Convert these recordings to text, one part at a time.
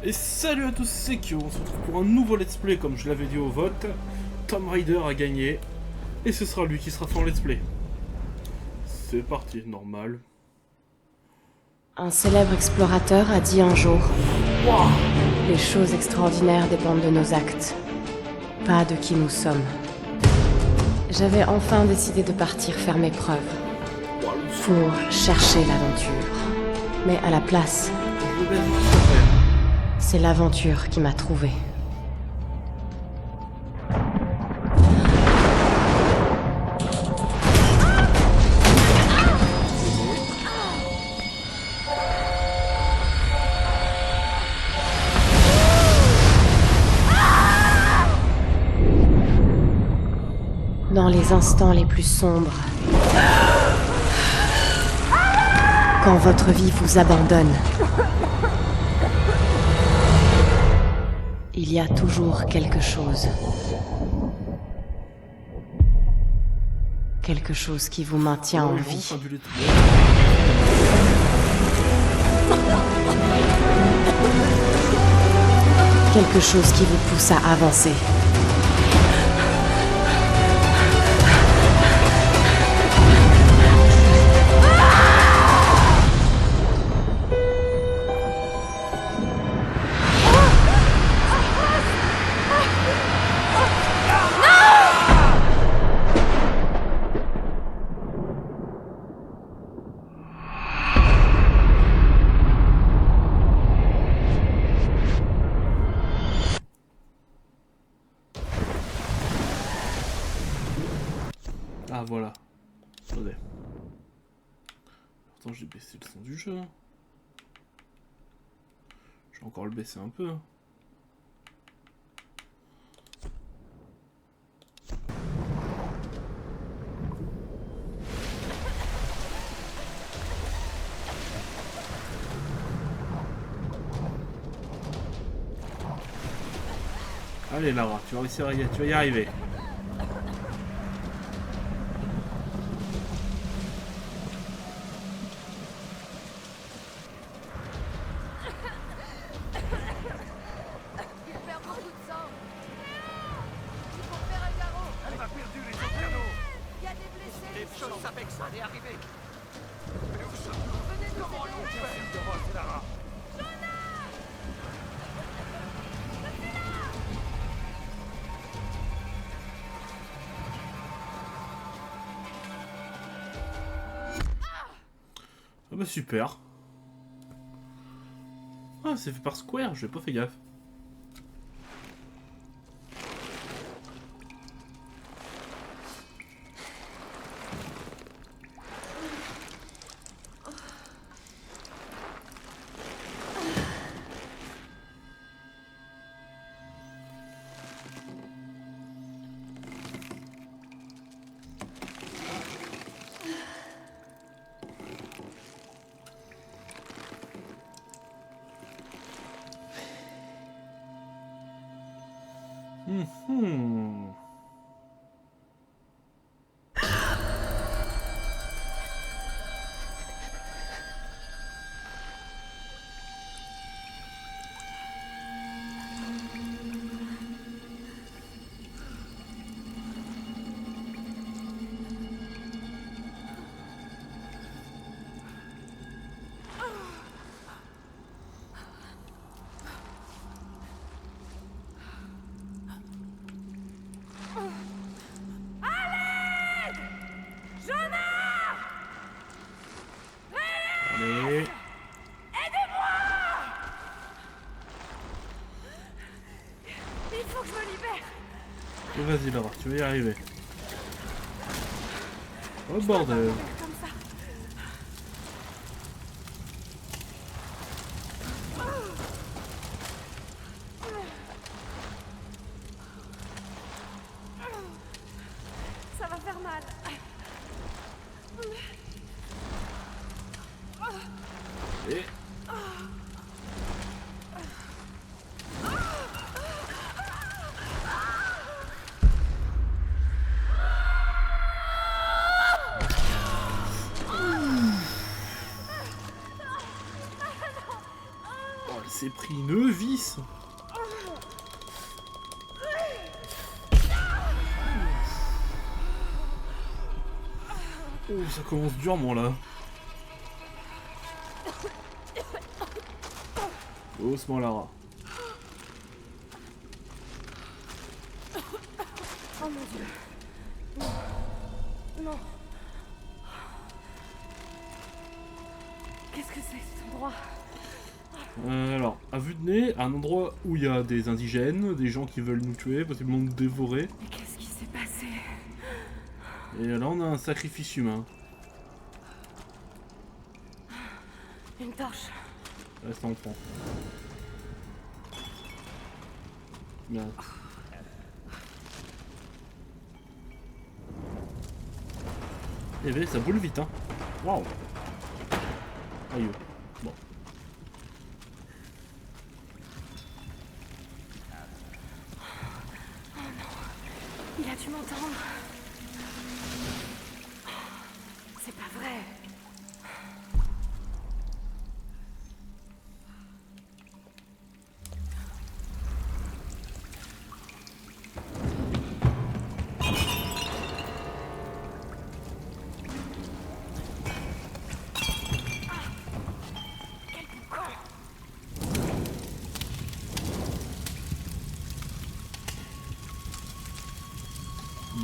Et salut à tous, c'est Kyo, on se retrouve pour un nouveau let's play comme je l'avais dit au vote. Tomb Raider a gagné, et ce sera lui qui sera fait en let's play. C'est parti, normal. Un célèbre explorateur a dit un jour Wouah. « Les choses extraordinaires dépendent de nos actes, pas de qui nous sommes. » J'avais enfin décidé de partir faire mes preuves, pour chercher l'aventure. Mais à la place, Je vais juste après. c'est l'aventure qui m'a trouvé. Dans les instants les plus sombres, quand votre vie vous abandonne, il y a toujours quelque chose. Quelque chose qui vous maintient en Ils vont vie. faire du let's Quelque chose qui vous pousse à avancer. Ah voilà. Attendez. Pourtant j'ai baissé le son du jeu. Je vais encore le baisser un peu. Allez Lara, tu vas réussir à tu vas y arriver. Il perd beaucoup de sang. Il faut faire un garrot. Elle a perdu les organos. Il y a des blessés. Les choses avec ça est arrivé. Mais où sommes-nous? Venez nous Comment aider. allons-nous faire de Ross, Lara? Ah bah super. Ah c'est fait par Square, j'ai pas fait gaffe. Hmm. Allez. Il faut que je me libère. Et vas-y Lara, tu vas y arriver. Oh bordel. Comme ça. Ça va faire mal. Et... C'est pris une vis. Oh, ça commence durement là. Doucement Lara. Oh mon Dieu. Non. Non. Qu'est-ce que c'est cet endroit? Alors, à vue de nez, un endroit où il y a des indigènes, des gens qui veulent nous tuer, possiblement nous dévorer. Mais qu'est-ce qui s'est passé? Et là, on a un sacrifice humain. Une torche. Reste en prend. Bien. Eh ben, ça boule vite, hein. Waouh. Aïe. Bon. Il a dû m'entendre. C'est pas vrai.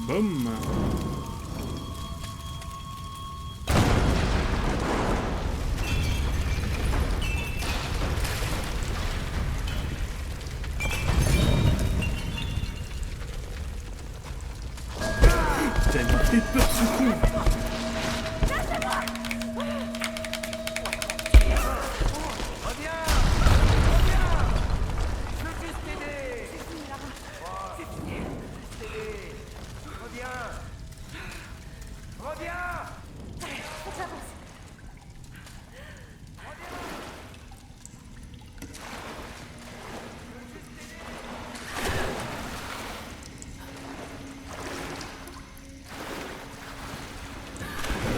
Boum. T'as une petite peur de ce coup.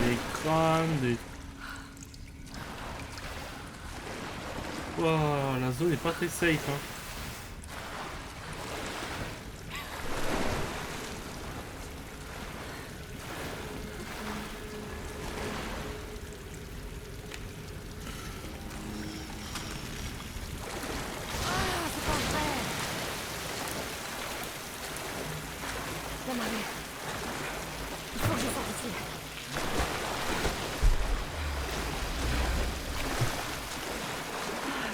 Des crânes, des... Wow, la zone est pas très safe, hein. La marée. Il faut que je sorte d'ici.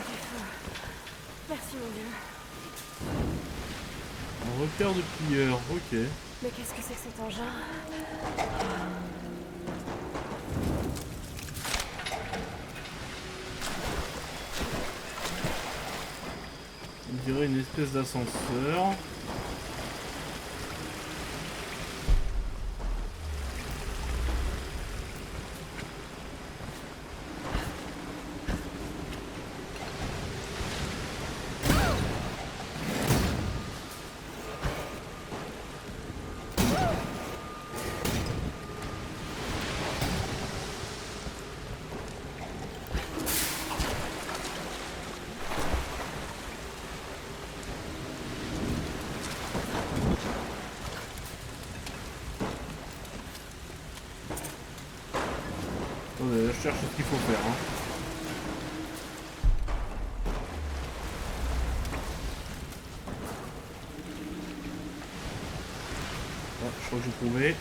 Du feu. Merci mon Dieu. Un repère de pilleurs, ok. Mais qu'est-ce que c'est que cet engin? On dirait une espèce d'ascenseur. Attendez, je cherche ce qu'il faut faire, hein. Ah, je crois que j'ai trouvé.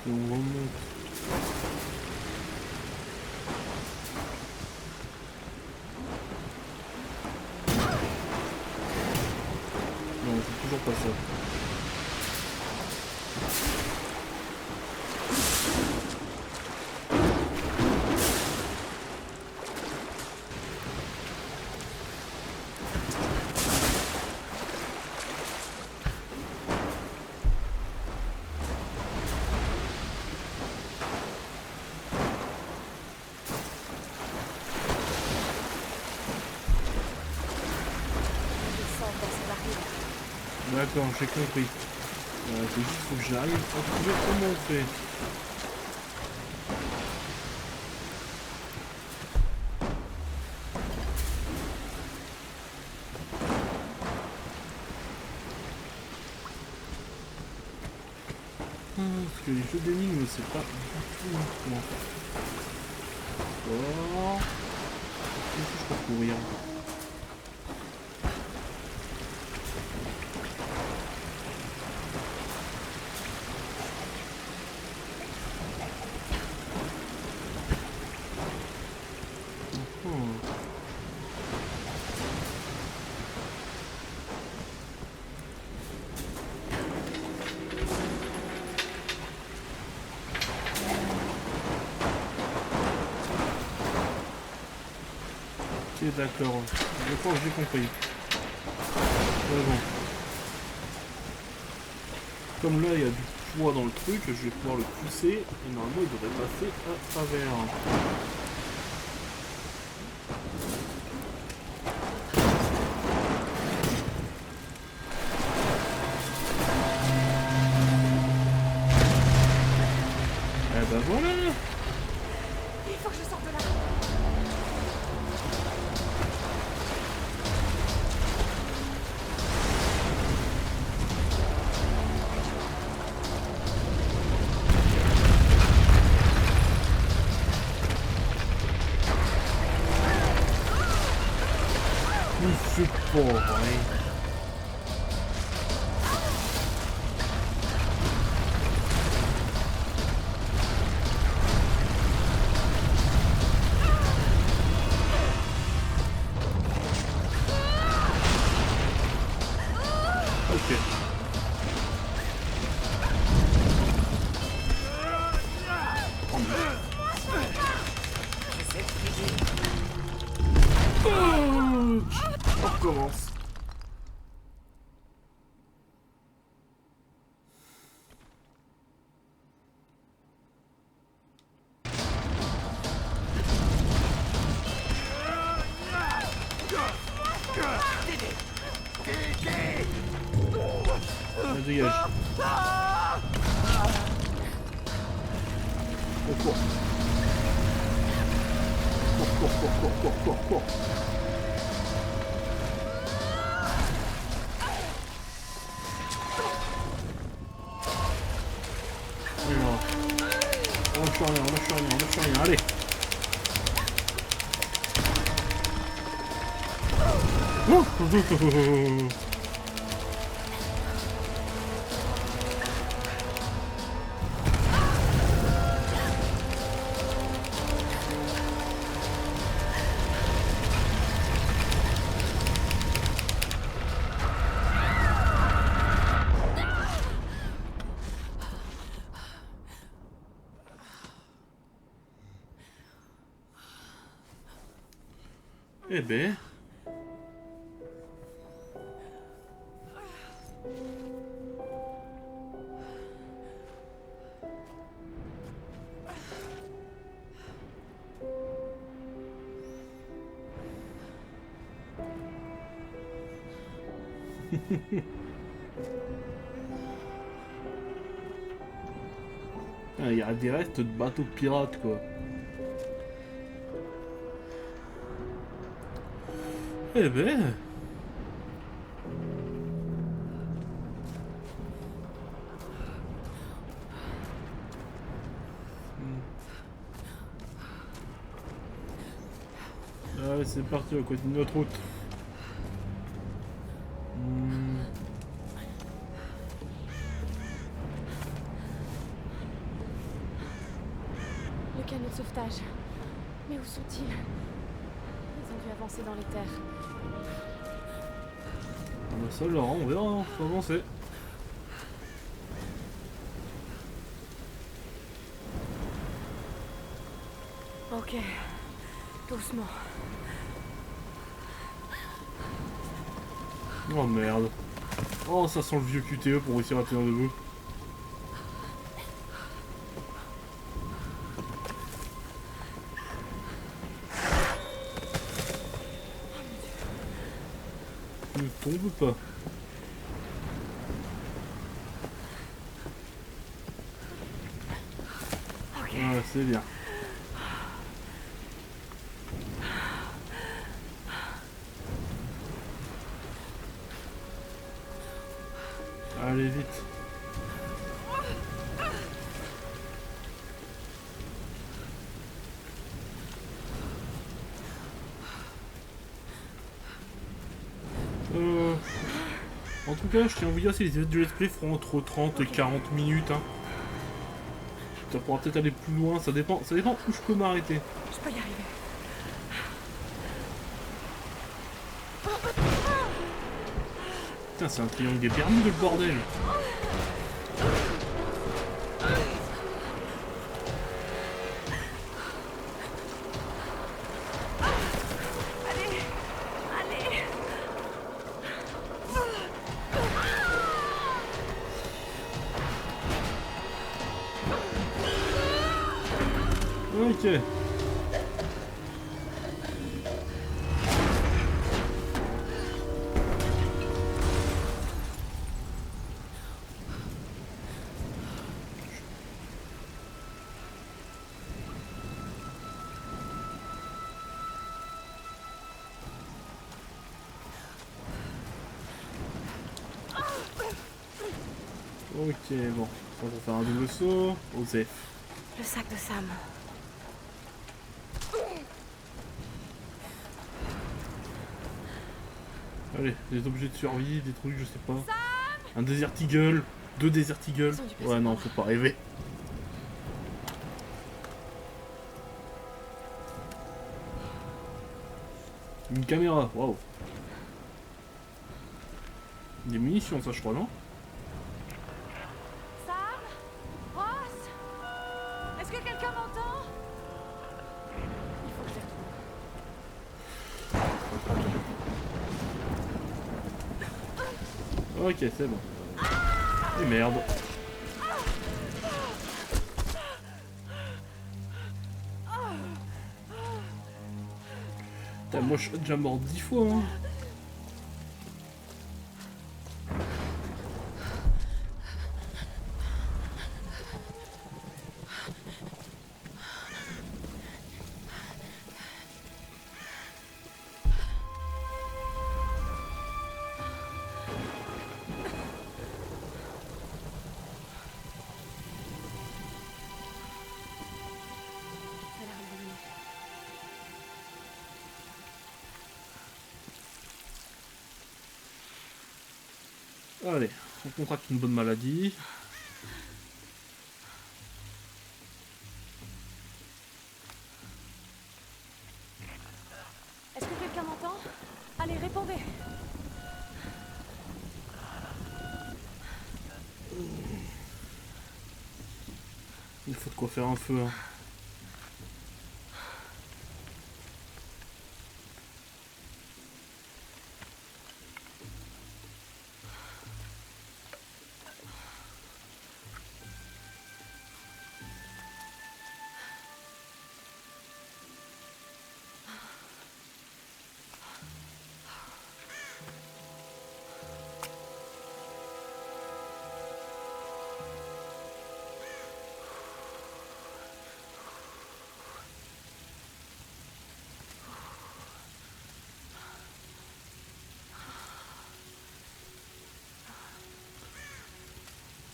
Et on remonte. Non, c'est toujours pas ça. Je sens dans cette barrière. D'accord, j'ai compris. C'est juste faut que j'arrive à trouver comment on fait. Parce que les jeux d'énigmes, c'est pas du tout mon point. D'accord. Qu'est-ce que je peux courir? Ok, d'accord. Je crois que j'ai compris. Mais bon. Comme là, il y a du poids dans le truc, je vais pouvoir le pousser. Et normalement, il devrait passer à travers. Eh ben voilà! Il faut que je sorte de là. C'est pas vrai. Ok. On recommence. Ah, dégage. Cours, cours. Cours. On lâche rien, allez. Eh ben... Il y a des restes de bateaux de pirates, quoi. Eh ben... Allez, c'est parti, on continue notre route. Le canot de sauvetage. Mais où sont-ils? Ils ont dû avancer dans les terres. Ah bah ça, Laurent, on verra, faut avancer. Ok. Doucement. Oh merde. Oh, ça sent le vieux QTE pour réussir à tenir debout. Ne tombe pas. c'est bien. Allez, vite. En tout cas, je tiens à vous dire, si les épisodes du let's play feront entre 30 et 40 minutes, hein. Ça pourra peut-être aller plus loin, ça dépend où je peux m'arrêter. Je peux y arriver. Putain, c'est un triangle des permis de bordel. Ok. Ok, bon. On va faire un double saut. Osef. Le sac de Sam. Allez, des objets de survie, des trucs, je sais pas. Un Desert Eagle, 2 Desert Eagle. Ouais, non, faut pas rêver. Une caméra, waouh. Des munitions, ça, je crois, non? Sam? Ross? Est-ce que quelqu'un m'entend? Il faut que je les retrouve. Ok, c'est bon. Et merde. Putain, moi je suis déjà mort 10 fois, hein. Ça a l'air de revenir. Allez, on contracte une bonne maladie. Est-ce que quelqu'un m'entend? Allez, répondez. Il faut de quoi faire un feu, hein.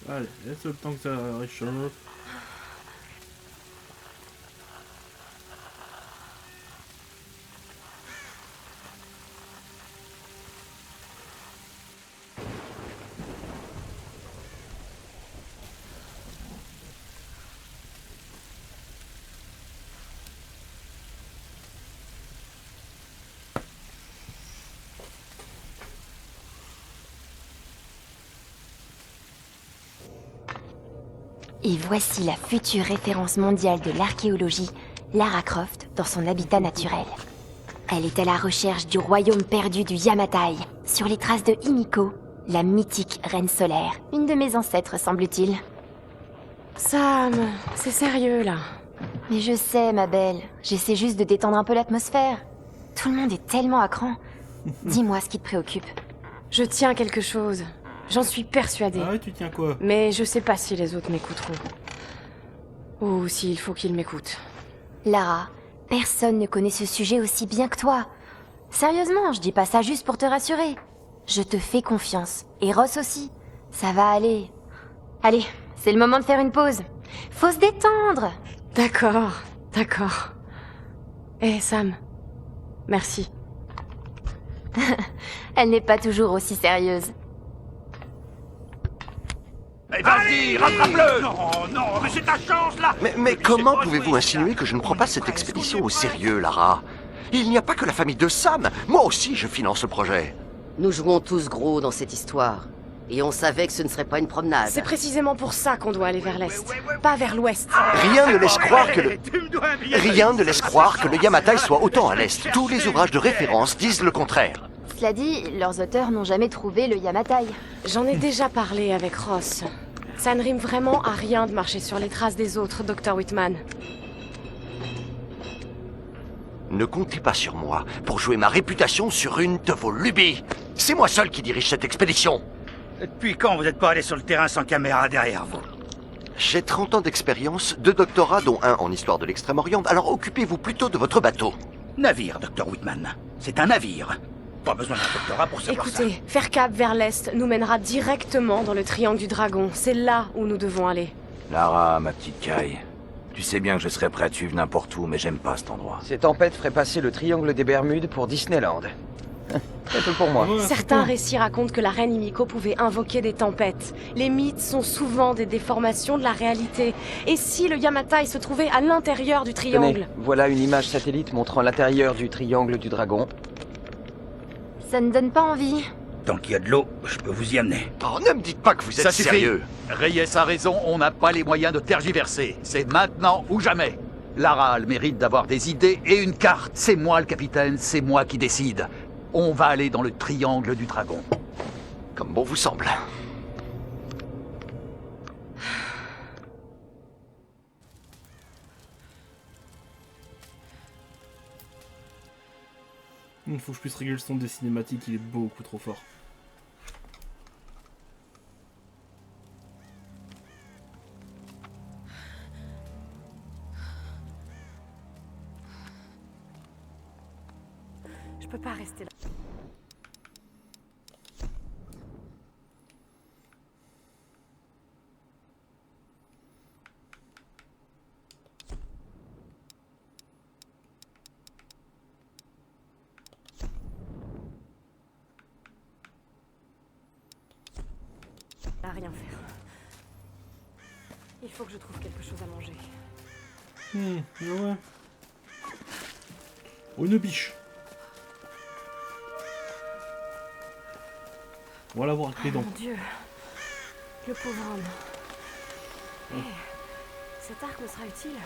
Allez, laisse le temps que ça réchauffe. Et voici la future référence mondiale de l'archéologie, Lara Croft, dans son habitat naturel. Elle est à la recherche du royaume perdu du Yamatai, sur les traces de Himiko, la mythique reine solaire, une de mes ancêtres semble-t-il. Sam, c'est sérieux là. Mais je sais, ma belle, j'essaie juste de détendre un peu l'atmosphère. Tout le monde est tellement à cran. Dis-moi ce qui te préoccupe. Je tiens quelque chose. J'en suis persuadée. Ah ouais, tu tiens quoi? Mais je sais pas si les autres m'écouteront. Ou s'il faut qu'il m'écoute. Lara, personne ne connaît ce sujet aussi bien que toi. Sérieusement, je dis pas ça juste pour te rassurer. Je te fais confiance. Et Ross aussi. Ça va aller. Allez, c'est le moment de faire une pause. Faut se détendre. D'accord, d'accord. Eh Sam, merci. Elle n'est pas toujours aussi sérieuse. Eh, vas-y, rattrape-le! Non, non, mais c'est ta chance, là! Mais comment pouvez-vous insinuer que je ne prends pas cette expédition au sérieux, Lara? Il n'y a pas que la famille de Sam. Moi aussi, je finance le projet. Nous jouons tous gros dans cette histoire. Et on savait que ce ne serait pas une promenade. C'est précisément pour ça qu'on doit aller vers l'est, pas vers l'ouest. Rien ne laisse croire que le... Tu me dois un billet Rien de- ne laisse croire que le Yamatai soit autant à l'est. Tous les ouvrages de référence disent le contraire. Cela dit, leurs auteurs n'ont jamais trouvé le Yamatai. J'en ai déjà parlé avec Ross. Ça ne rime vraiment à rien de marcher sur les traces des autres, Dr. Whitman. Ne comptez pas sur moi pour jouer ma réputation sur une de vos lubies. C'est moi seul qui dirige cette expédition. Depuis quand vous n'êtes pas allé sur le terrain sans caméra derrière vous? J'ai 30 ans d'expérience, 2 doctorats dont un en histoire de l'Extrême-Orient, alors occupez-vous plutôt de votre bateau. Navire, Dr. Whitman. C'est un navire. Pas besoin d'un doctorat pour savoir ça. Écoutez, faire cap vers l'est nous mènera directement dans le triangle du dragon. C'est là où nous devons aller. Lara, ma petite Kai, tu sais bien que je serais prêt à te suivre n'importe où, mais j'aime pas cet endroit. Ces tempêtes feraient passer le triangle des Bermudes pour Disneyland. Très peu pour moi. Ouais, Certains récits racontent que la reine Himiko pouvait invoquer des tempêtes. Les mythes sont souvent des déformations de la réalité. Et si le Yamatai se trouvait à l'intérieur du triangle? Tenez, voilà une image satellite montrant l'intérieur du triangle du dragon. Ça ne donne pas envie. Tant qu'il y a de l'eau, je peux vous y amener. Oh, ne me dites pas que vous êtes Ça suffit. sérieux. Reyes a raison, on n'a pas les moyens de tergiverser. C'est maintenant ou jamais. Lara a le mérite d'avoir des idées et une carte. C'est moi le capitaine, c'est moi qui décide. On va aller dans le triangle du dragon. Comme bon vous semble. Il faut que je puisse régler le son des cinématiques, il est beaucoup trop fort. Je peux pas rester là. À rien faire. Il faut que je trouve quelque chose à manger. Ouais. Oh, une biche. On va la voir avec les dents. Mon Dieu, le pauvre homme. Eh, cet arc me sera utile.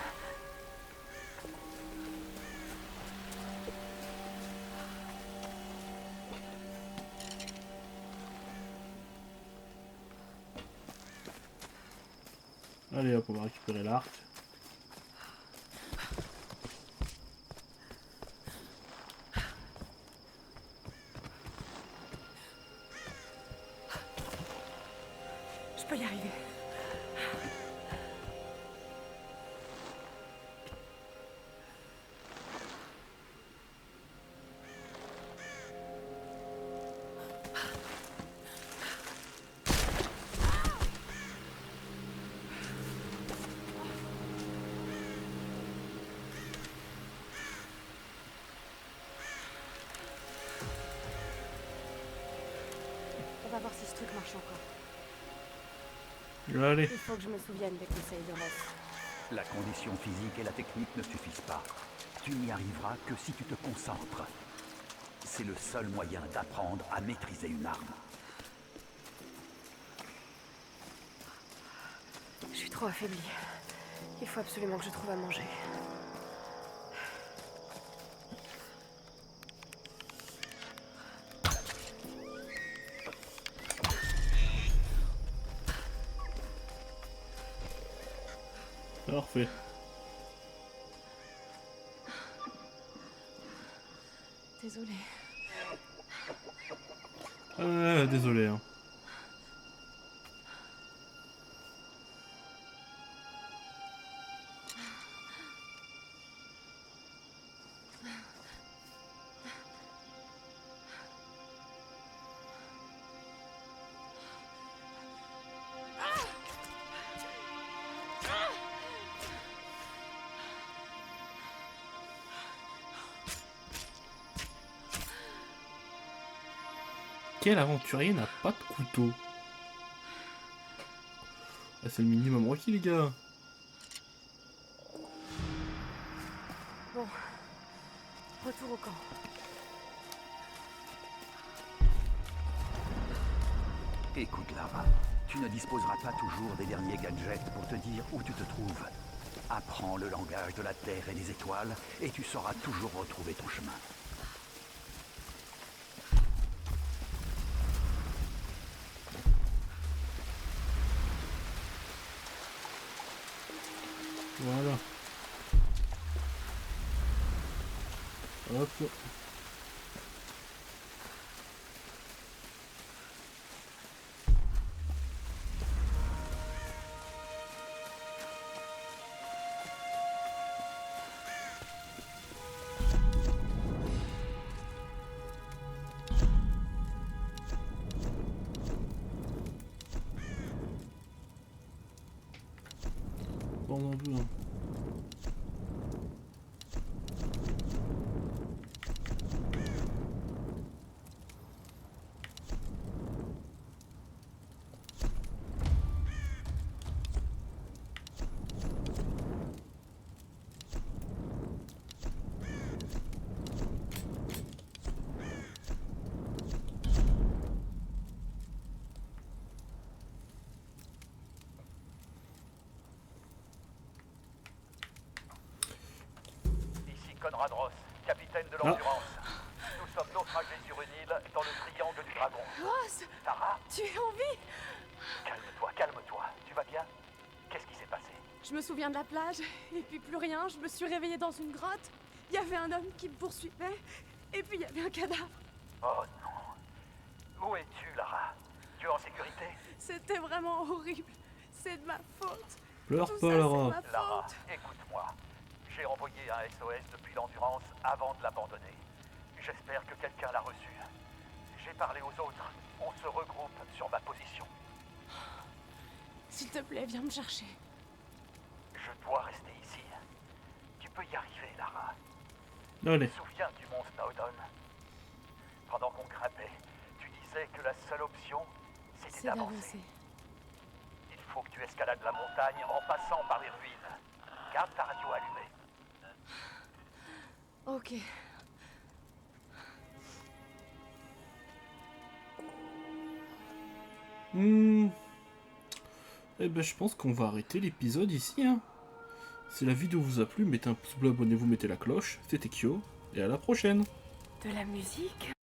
Allez hop, on va récupérer l'arc. Je peux y arriver. On va voir si ce truc marche encore. Allez. Il faut que je me souvienne des conseils de Ross. La condition physique et la technique ne suffisent pas. Tu n'y arriveras que si tu te concentres. C'est le seul moyen d'apprendre à maîtriser une arme. Je suis trop affaiblie. Il faut absolument que je trouve à manger. Parfait. Désolée. Désolé. Hein. Quel aventurier n'a pas de couteau? Ah, c'est le minimum requis, les gars. Bon, retour au camp. Écoute, Lara, tu ne disposeras pas toujours des derniers gadgets pour te dire où tu te trouves. Apprends le langage de la Terre et des étoiles, et tu sauras toujours retrouver ton chemin. Voilà. Hop. Bon, on en veut, hein. Conrad Ross, capitaine de l'Endurance. Nous sommes naufragés sur une île dans le triangle du dragon. Ross, Tara, tu es en vie? calme-toi, calme-toi. Tu vas bien? Qu'est-ce qui s'est passé? Je me souviens de la plage, et puis plus rien. Je me suis réveillée dans une grotte. Il y avait un homme qui me poursuivait, et puis il y avait un cadavre. Oh non. Où es-tu, Lara? Tu es en sécurité? C'était vraiment horrible. C'est de ma faute. Pleure Tout pas, ça, Lara. c'est ma Lara, faute. écoute-moi. J'ai envoyé un SOS depuis l'Endurance avant de l'abandonner. J'espère que quelqu'un l'a reçu. J'ai parlé aux autres. On se regroupe sur ma position. S'il te plaît, viens me chercher. Je dois rester ici. Tu peux y arriver, Lara. Allez. Tu te souviens du mont Snowdon? Pendant qu'on grimpait, tu disais que la seule option, c'était C'est d'avancer. d'avancer. Il faut que tu escalades la montagne en passant par les ruines. Garde ta radio allumée. Ok. Eh ben, je pense qu'on va arrêter l'épisode ici, hein. Si la vidéo vous a plu, mettez un pouce bleu, abonnez-vous, mettez la cloche. C'était Kyo, et à la prochaine. De la musique?